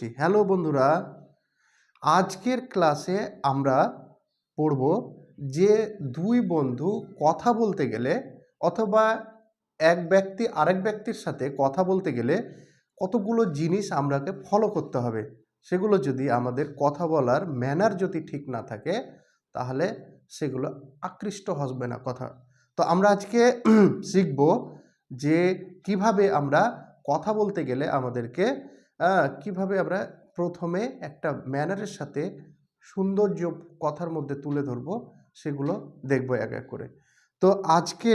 Hello বন্ধুরা, আজকের ক্লাসে আমরা পড়ব যে দুই বন্ধু কথা বলতে গেলে অথবা এক ব্যক্তি আরেক ব্যক্তির সাথে কথা বলতে গেলে কতগুলো জিনিস আমরাকে ফলো করতে হবে। সেগুলো যদি আমাদের কথা বলার ম্যানার যদি ঠিক না থাকে তাহলে সেগুলো আকৃষ্ট হবে না কথা। তো আমরা আজকে শিখব যে কিভাবে আমরা কথা বলতে গেলে আমাদেরকে কিভাবে আমরা প্রথমে একটা ম্যানারের সাথে সৌন্দর্য কথার মধ্যে তুলে ধরবো, সেগুলো দেখবো এক এক করে। তো আজকে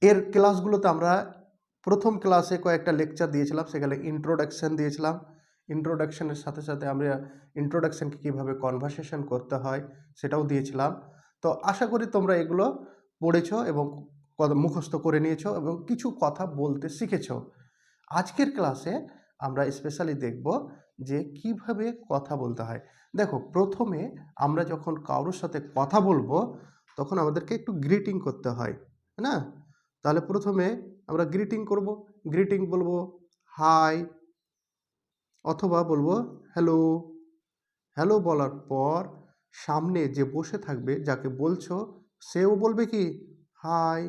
এর ক্লাসগুলোতে আমরা প্রথম ক্লাসে কয়েকটা লেকচার দিয়েছিলাম, সেখানে ইন্ট্রোডাকশান দিয়েছিলাম। ইন্ট্রোডাকশানের সাথে সাথে আমরা ইন্ট্রোডাকশানকে কীভাবে কনভারসেশন করতে হয় সেটাও দিয়েছিলাম। তো আশা করি তোমরা এগুলো পড়েছো এবং মুখস্থ করে নিয়েছো এবং কিছু কথা বলতে শিখেছো। আজকের ক্লাসে আমরা স্পেশালি দেখব যে কিভাবে কথা বলতে হয়। দেখো, প্রথমে আমরা যখন কারোর সাথে কথা বলবো তখন আমাদেরকে একটু গ্রিটিং করতে হয়, না? তাহলে প্রথমে আমরা গ্রিটিং করব। গ্রিটিং বলবো হাই অথবা বলবো হ্যালো। হ্যালো বলার পর সামনে যে বসে থাকবে, যাকে বলছো, সেও বলবে কি হাই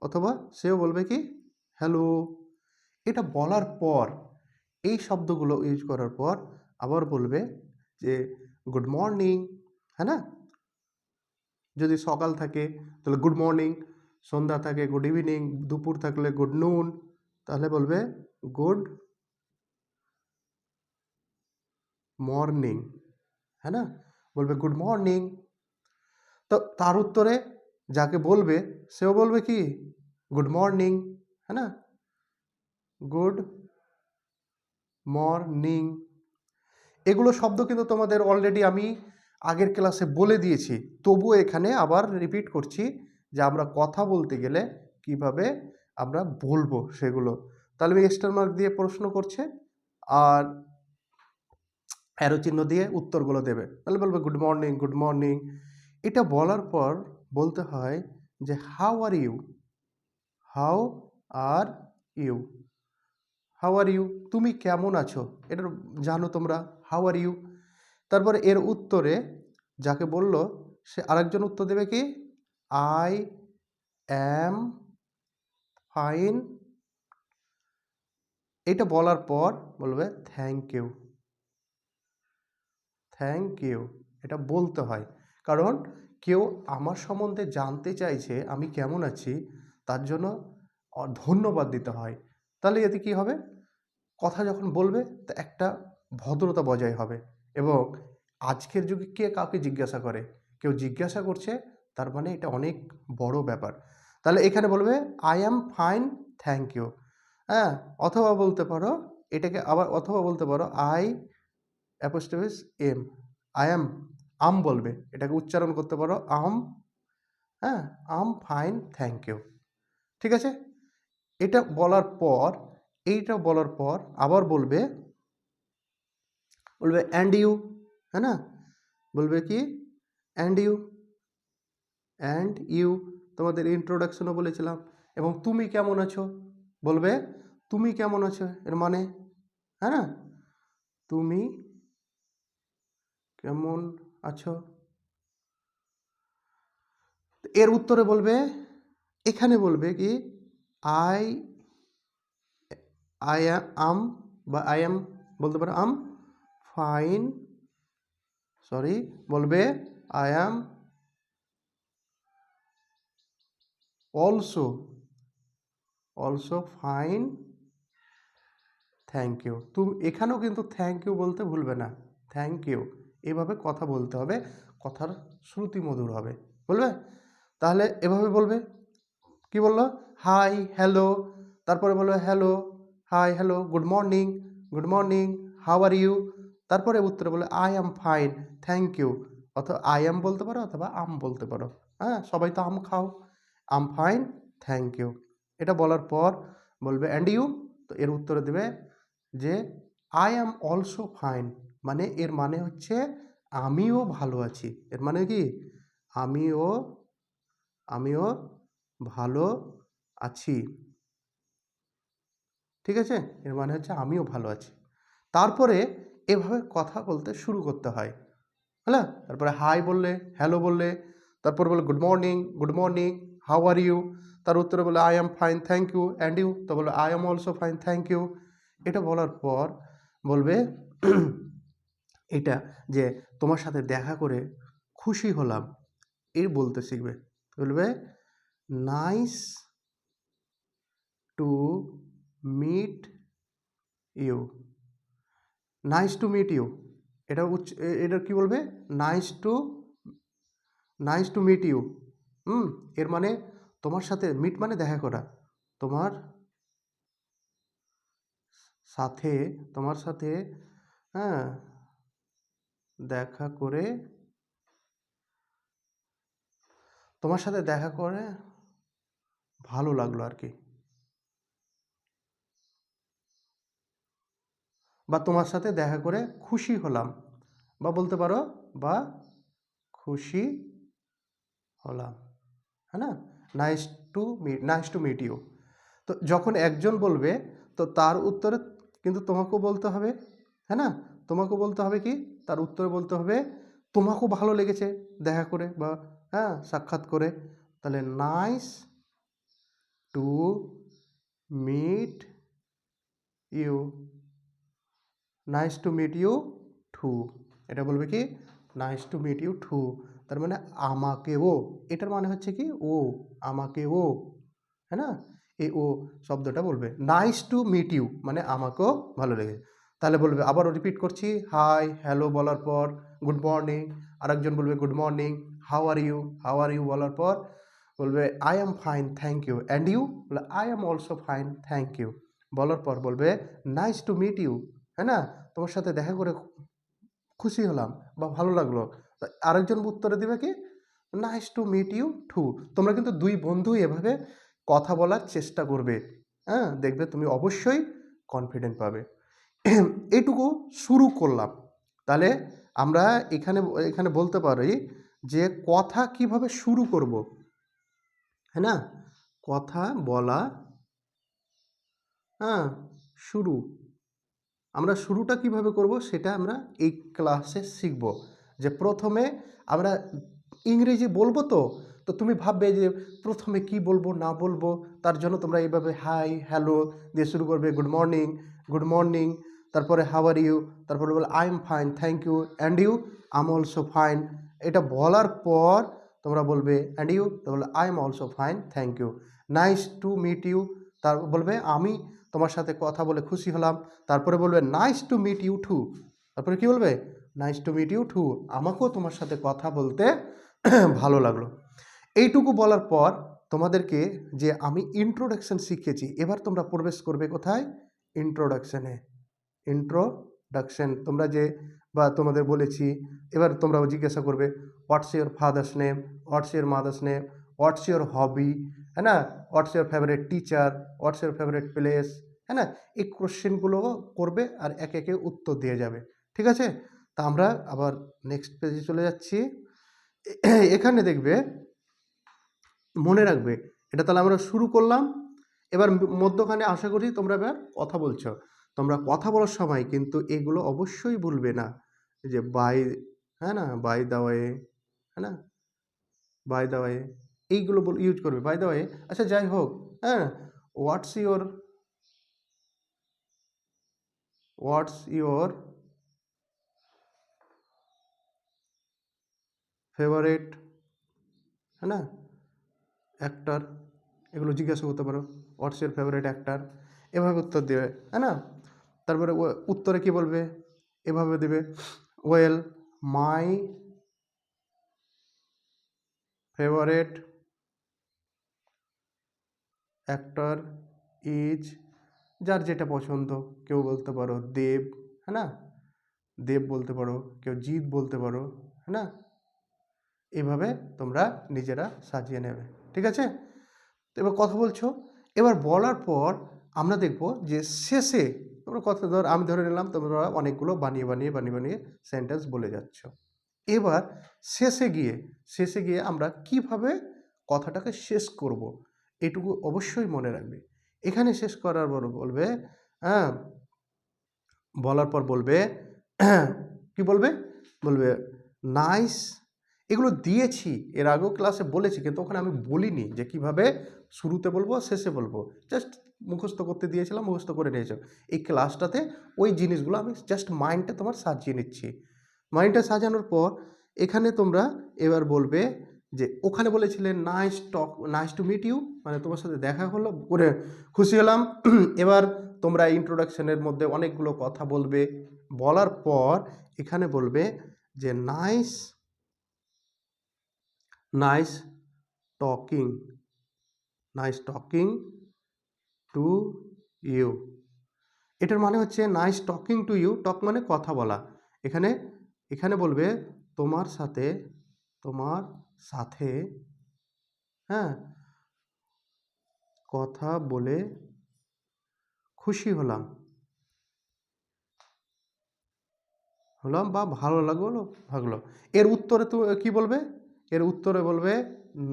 অথবা সেও বলবে কি হ্যালো। এটা বলার পর এই শব্দগুলো ইউজ করার পর আবার বলবে যে গুড মর্নিং, হ্যাঁ না? যদি সকাল থাকে তাহলে গুড মর্নিং, সন্ধ্যা থাকে গুড ইভিনিং, দুপুর থাকলে গুড নুন, তাহলে বলবে গুড মর্নিং, হ্যাঁ না? বলবে গুড মর্নিং। তো তার উত্তরে যাকে বলবে সেও বলবে কি গুড মর্নিং, হ্যাঁ না? Good morning. এগুলো শব্দ কিন্তু তোমাদের অলরেডি আমি আগের ক্লাসে বলে দিয়েছি, তবুও এখানে আবার রিপিট করছি যে আমরা কথা বলতে গেলে কিভাবে আমরা বলবো সেগুলো। তাহলে আমি স্টার মার্ক দিয়ে প্রশ্ন করছে আর অ্যারো চিহ্ন দিয়ে উত্তরগুলো দেবে। তাহলে বলবে গুড মর্নিং, গুড মর্নিং। এটা বলার পর বলতে হয় যে how are you, how are you, how are you, তুমি কেমন আছো, এটা জানো তোমরা, হাউ আর ইউ। তারপরে এর উত্তরে যাকে বলল সে আরেকজন উত্তর দেবে কি আই অ্যাম ফাইন। এটা বলার পর বলবে থ্যাংক ইউ, থ্যাংক ইউ। এটা বলতে হয় কারণ কেউ আমার সম্বন্ধে জানতে চাইছে আমি কেমন আছি, তার জন্য ধন্যবাদ দিতে হয়। তাহলে এতে কি হবে, কথা যখন বলবে তা একটা ভদ্রতা বজায় হবে। এবং আজকের যুগে কে কাউকে জিজ্ঞাসা করে, কেউ জিজ্ঞাসা করছে, তার মানে এটা অনেক বড় ব্যাপার। তাহলে এখানে বলবে I am fine thank you, হ্যাঁ। অথবা বলতে পারো এটাকে, আবার অথবা বলতে পারো I apostrophes M, I am, I'm বলবে, এটাকে উচ্চারণ করতে পারো আম, হ্যাঁ, আম ফাইন থ্যাংক ইউ। ঠিক আছে? এটা বলার পর, এইটা বলার পর আবার বলবে অ্যান্ড ইউ, হ্যাঁ না? বলবে কি অ্যান্ড ইউ, অ্যান্ড ইউ। তোমাদের ইন্ট্রোডাকশনও বলেছিলাম। এবং তুমি কেমন আছো বলবে তুমি কেমন আছো, এর মানে, হ্যাঁ না? তুমি কেমন আছো। এর উত্তরে বলবে, এখানে বলবে কি আই আই আম, বা আই এম বলতে পারো আম ফাইন, সরি, বলবে I am also, also fine thank you. তুমি এখানেও কিন্তু থ্যাংক ইউ বলতে ভুলবে না, থ্যাংক ইউ। এভাবে কথা বলতে হবে, কথার শ্রুতি মধুর হবে, বলবে। তাহলে এভাবে বলবে, কি বললো, হাই হ্যালো, তারপরে বলবে hello, hi hello, good morning, good morning, how are you. তারপরে উত্তরে বলে I am fine thank you, অথবা আই অ্যাম বলতে পারো অথবা আম বলতে পারো, হ্যাঁ, সবাই তো আম খাও, আম ফাইন থ্যাংক ইউ। এটা বলার পর বলবে অ্যান্ড ইউ। তো এর উত্তরে দেবে যে আই অ্যাম অলসো ফাইন, মানে এর মানে হচ্ছে আমিও ভালো আছি। এর মানে কি আমিও, আমিও ভালো আছি। ঠিক আছে, এর মানে হচ্ছে আমিও ভালো আছি। তারপরে এভাবে কথা বলতে শুরু করতে হয়, হ্যাঁ? তারপরে হাই বললে, হ্যালো বললে, তারপর বললে good morning, how are you? তার উত্তরে বলে I am fine thank you, and you? তো বলবে I am also fine thank you. এটা বলার পর বলবে এটা যে তোমার সাথে দেখা করে খুশি হলাম, এই বলতে শিখবে। বলবে nice to meet you, nice to meet you. এটা এটা কি বলবে? Nice to meet you. এর মানে তোমার সাথে, মিট মানে দেখা করা, তোমার সাথে, তোমার সাথে, হ্যাঁ, দেখা করে, তোমার সাথে দেখা করে ভালো লাগলো আর কি, বা তোমার সাথে দেখা করে খুশি হলাম, বা বলতে পারো বা খুশি হলাম, হ্যাঁ না? Nice to meet you. তো যখন একজন বলবে, তো তার উত্তরে কিন্তু তোমাকেও বলতে হবে, হ্যাঁ না? তোমাকেও বলতে হবে কি? তার উত্তরে বলতে হবে তোমাকেও ভালো লেগেছে দেখা করে, বা হ্যাঁ সাক্ষাৎ করে। তাহলে nice to meet you, nice to meet you too. এটা বলবে কি? Nice to meet you too. তার মানে আমাকেও, এটার মানে হচ্ছে কি? ও, আমাকেও, হ্যাঁ না? এই ও শব্দটা বলবে। নাইস টু মিট ইউ মানে আমাকেও ভালো লেগে। তাহলে বলবে, আবারও রিপিট করছি, হাই হ্যালো বলার পর গুড মর্নিং, আরেকজন বলবে good morning, how are you বলার পর বলবে I am fine thank you, and you? বলে I am also fine thank you. বলার পর বলবে নাইস টু মিট ইউ, হ্যাঁ না? তোমার সাথে দেখা করে খুশি হলাম বা ভালো লাগলো। আরেকজন উত্তরে দিবে কি? Nice to meet you too. তোমরা কিন্তু দুই বন্ধু এভাবে কথা বলার চেষ্টা করবে, হ্যাঁ, দেখবে তুমি অবশ্যই কনফিডেন্ট পাবে। এইটুকু শুরু করলাম। তাহলে আমরা এখানে এখানে বলতে পারি যে কথা কিভাবে শুরু করব, হ্যাঁ না? কথা বলা, হ্যাঁ, শুরু, আমরা শুরুটা কিভাবে করব সেটা আমরা এই ক্লাসে শিখব। যে প্রথমে আমরা ইংরেজি বলবো, তো তো তুমি ভাববে যে প্রথমে কি বলবো না বলবো, তার জন্য তোমরা এইভাবে হাই হ্যালো দিয়ে শুরু করবে, গুড মর্নিং, তারপরে হাউ আর ইউ, তারপরে বলে I am fine thank you, and you? I am also fine. এটা বলার পর তোমরা বলবে অ্যান্ড ইউ? তো বলে I am also fine thank you. Nice to meet you, তার বলবে আমি তোমার সাথে কথা বলে খুশি হলাম। তারপরে বলবে nice to meet you too. তারপরে কি বলবে? Nice to meet you too, আমাকেও তোমার সাথে কথা বলতে ভালো লাগলো। এইটুকু বলার পর তোমাদেরকে যে আমি ইন্ট্রোডাকশন শিখেছি, এবার তোমরা প্রবেশ করবে কোথায়? ইন্ট্রোডাকশনে। ইন্ট্রোডাকশন তোমরা যে, বা তোমাদের বলেছি, এবার তোমরা জিজ্ঞাসা করবে what's your father's name, what's your mother's name, what's your hobby, হ্যাঁ না? হোয়াটস your favourite teacher, what's your favourite place, হ্যাঁ না? এই কোশ্চেনগুলো করবে আর একে একে উত্তর দিয়ে যাবে, ঠিক আছে? তা আমরা আবার নেক্সট পেজে চলে যাচ্ছি। এখানে দেখবে, মনে রাখবে, এটা তাহলে আমরা শুরু করলাম। এবার মধ্যখানে আশা করি তোমরা এবার কথা বলছো। তোমরা কথা বলার সময় কিন্তু এগুলো অবশ্যই ভুলবে না, যে বাই, হ্যাঁ না, বাই দা ওয়ে, হ্যাঁ না, বাই দা ওয়ে, এইগুলো ইউজ করবে, বাই দা ওয়ে। আচ্ছা যাই হোক, হ্যাঁ, what's your, what's your favourite, হ্যাঁ না, অ্যাক্টর, এগুলো জিজ্ঞাসা করতে পারো, হোয়াটস ইওর ফেভারিট অ্যাক্টর, এভাবে উত্তর দেবে, হ্যাঁ না? তারপরে উত্তরে কি বলবে? এভাবে দেবে, well my favourite actor is, যার যেটা পছন্দ, কেউ বলতে পারো দেব, হ্যাঁ না, দেব বলতে পারো, কেউ জিৎ বলতে পারো, হ্যাঁ না? এভাবে তোমরা নিজেরা সাজিয়ে নেবে, ঠিক আছে? তো এবার কথা বলছো, এবার বলার পর আমরা দেখব যে শেষে তোমরা কথা, আমি ধরে নিলাম তোমরা অনেকগুলো বানিয়ে সেন্টেন্স বলে যাচ্ছ। এবার শেষে গিয়ে আমরা কিভাবে কথাটাকে শেষ করব, এটুকু অবশ্যই মনে রাখবে। এখানে শেষ করার পর বলবে হ্যাঁ, বলার পর বলবে কি বলবে? বলবে নাইস। এগুলো দিয়েছি, এর আগেও ক্লাসে বলেছি, কিন্তু ওখানে আমি বলিনি যে কিভাবে শুরুতে বলবো, শেষে বলবো। জাস্ট মুখস্থ করতে দিয়েছিলাম, মুখস্থ করে নিয়েছো। এই ক্লাসটাতে ওই জিনিসগুলো আমি জাস্ট মাইন্ডে তোমার সাজিয়ে নিচ্ছি। মাইন্ডটা সাজানোর পর এখানে তোমরা এবার বলবে যে ওখানে বলেছিলে nice talk, nice to meet you, মানে তোমার সাথে দেখা হলো, করে খুশি হলাম। এবার তোমরা ইন্ট্রোডাকশনের মধ্যে অনেকগুলো কথা বলবে। বলার পর এখানে বলবে যে nice, nice talking, nice talking to you. এটার মানে হচ্ছে nice talking to you, talk মানে কথা বলা। এখানে এখানে বলবে তোমার সাথে, তোমার সাথে, হ্যাঁ, কথা বলে খুশি হলাম, হলাম বা ভালো লাগলো, ভাগলো। এর উত্তরে তো কি বলবে? এর উত্তরে বলবে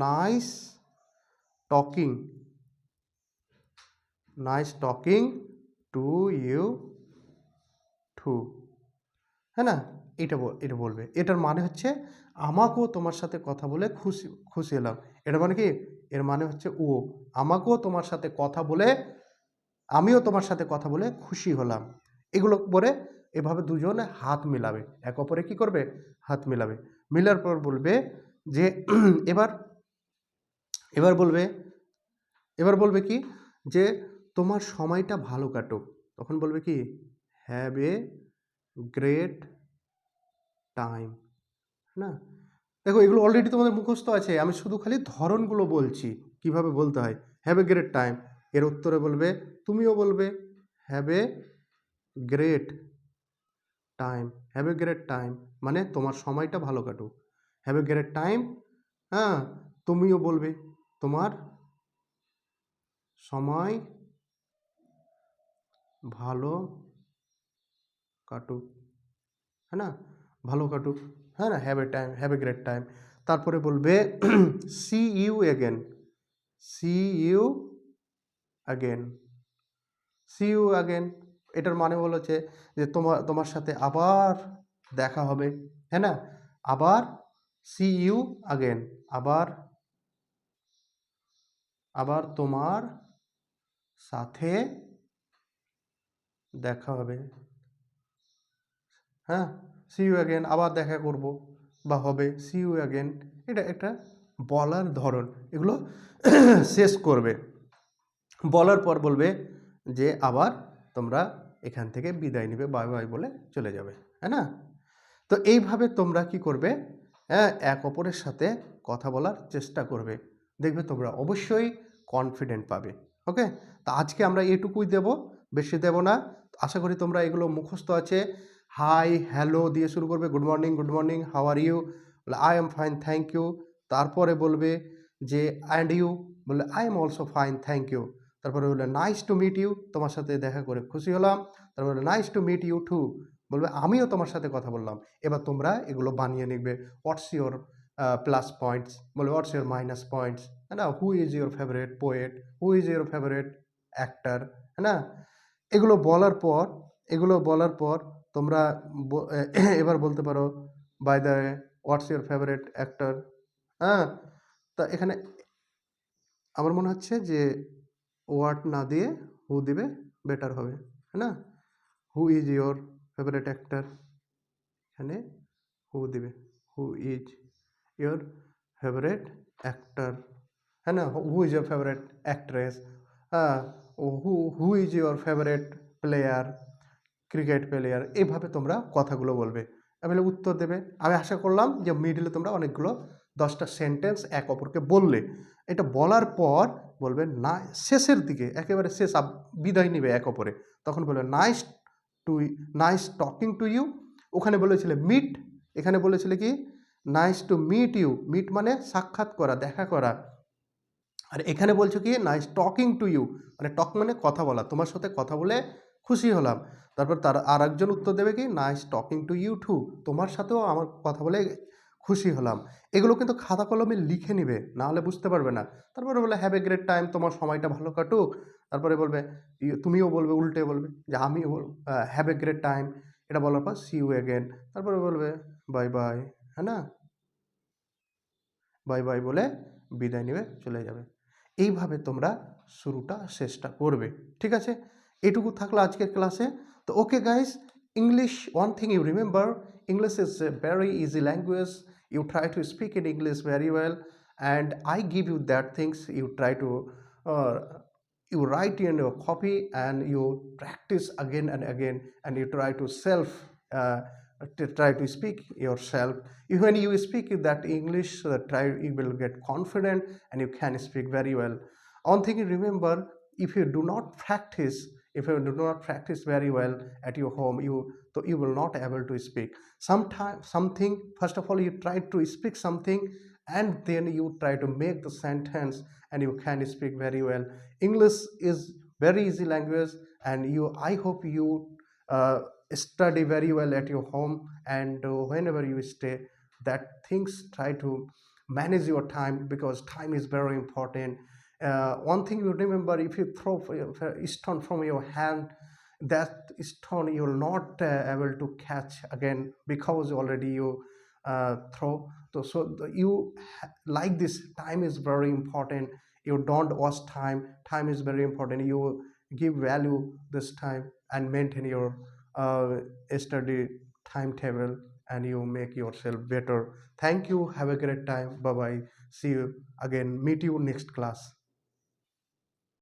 nice talking, nice talking to you too, হ্যাঁ না? এটা বলবে। এটার মানে হচ্ছে আমাকেও তোমার সাথে কথা বলে খুশি খুশি হলাম। এটার মানে কি? এর মানে হচ্ছে আমাকেও তোমার সাথে কথা বলে, আমিও তোমার সাথে কথা বলে খুশি হলাম। এগুলো পরে এভাবে দুজনে হাত মিলাবে, এক অপরে কি করবে? হাত মিলাবে। মিলার পর বলবে যে এবার এবার বলবে এবার বলবে কি? যে তোমার সময়টা ভালো কাটুক। তখন বলবে কি? হ্যাভ এ গ্রেট টাইম, না? দেখো এগুলো অলরেডি তোমাদের মুখস্থ আছে, আমি শুধু খালি ধরনগুলো বলছি কিভাবে বলতে হয়। হ্যাভ এ গ্রেট টাইম, এর উত্তরে বলবে, তুমিও বলবে have a great time. Have a great time মানে তোমার সময়টা ভালো কাটুক। হ্যাভ এ গ্রেট টাইম, হ্যাঁ, তুমিও বলবে তোমার সময় ভালো কাটুক, হ্যাঁ না? ভালো কাটুক, হ্যাঁ না? Have a time, have a great time. তারপরে বলবে see you again, see you again, see you again. এটার মানে হচ্ছে যে তোমার সাথে আবার দেখা হবে, হ্যাঁ না? আবার সি ইউ অ্যাগেন, আবার আবার তোমার সাথে দেখা হবে, হ্যাঁ? সি ইউ অ্যাগেন, আবার দেখা করব বা হবে, সি ইউ অ্যাগেন। এটা একটা বলার ধরন। এগুলো শেষ করবে, বলার পর বলবে যে আবার তোমরা এখান থেকে বিদায় নেবে, বাই বাই বলে চলে যাবে, হ্যাঁ না? তো এইভাবে তোমরা কি করবে? হ্যাঁ, এক অপরের সাথে কথা বলার চেষ্টা করবে। দেখবে তোমরা অবশ্যই কনফিডেন্ট পাবে। ওকে? তো আজকে আমরা এটুকুই দেব, বেশি দেব না। আশা করি তোমরা এগুলো মুখস্থ আছে। হাই, হ্যালো দিয়ে শুরু করবে। Good morning, how are you? বলে I am fine, thank you. তারপরে বলবে যে অ্যান্ড ইউ? বললে I am also fine, thank you. তারপরে বললে নাইস টু মিট ইউ, তোমার সাথে দেখা করে খুশি হলাম। তারপরে nice to meet you too, বলবে আমিও তোমার সাথে কথা বললাম। এবার তোমরা এগুলো বানিয়ে নিবে। হোয়াটস ইউর প্লাস পয়েন্টস, বলে হোয়াটস ইউর মাইনাস পয়েন্টস, হ্যাঁ না? Who is your favourite poet, who is your favourite actor, হ্যাঁ না? এগুলো বলার পর এগুলো বলার পর তোমরা এবার বলতে পারো by the way what's your favourite actor, হ্যাঁ? তা এখানে আমার মনে হচ্ছে যে হোয়াট না দিয়ে হু দিবে, বেটার হবে, হ্যাঁ না? Who is your favourite actor, এখানে হু দিবে, who is your favourite actor, হ্যাঁ না? Who is your favourite actress, হ্যাঁ? Who is your favourite player, cricket player. এইভাবে তোমরা কথাগুলো বলবে, এবারে উত্তর দেবে। আমি আশা করলাম যে মিডলে তোমরা অনেকগুলো 10টা সেন্টেন্স এক অপরকে বললে। এটা বলার পর বলবে না, শেষের দিকে একেবারে শেষ বিদায় নিবে এক অপরে, তখন বলবে nice to, nice talking to you. ওখানে বলেছিলে মিট, এখানে বলেছিলে কি? Nice to meet you. Meet মানে সাক্ষাৎ করা, দেখা করা। আর এখানে বলছো কি? নাইস টকিং টু ইউ, মানে টক মানে কথা বলা, তোমার সাথে কথা বলে খুশি হলাম। তারপর তার আর একজন উত্তর দেবে কি? Nice talking to you too, তোমার সাথেও আমার কথা বলে খুশি হলাম। এগুলো কিন্তু খাতা কলমে লিখে নিবে, না হলে বুঝতে পারবে না। তারপরে বলে হ্যাভ এ গ্রেট টাইম, তোমার সময়টা ভালো কাটুক। তারপরে বলবে তুমিও বলবে, উল্টে বলবে যে আমিও হ্যাভ এ গ্রেট টাইম। এটা বলার পর সি ইউ এগেন, তারপরে বলবে বাই বাই, হ্যাঁ না? বাই বাই বলে বিদায় নেবে, চলে যাবে। এইভাবে তোমরা শুরুটা শেষটা করবে, ঠিক আছে? এটুকু থাকলো আজকের ক্লাসে। তো okay guys, English, one thing you remember, English is a very easy language. You try to speak in English very well, and I give you that things. You try to uh, you write in your copy and you practice again and again, and you try to uh, try to speak yourself. When you speak that English, try you will get confident and you can speak very well. One thing you remember, if you do not practice, if you do not practice very well at your home, you will not able to speak. Sometimes something, first of all, you try to speak something and then you try to make the sentence and you can speak very well. English is very easy language, and I hope you uh, study very well at your home, and whenever you stay, that things try to manage your time, because time is very important. One thing you remember, if you throw a stone from your hand, that stone you will not able to catch again, because already you throw. Like this, time is very important. You don't waste time. Time is very important. You give value this time and maintain your uh, study timetable, and you make yourself better. Thank you. Have a great time. Bye bye. See you again. Meet you next class.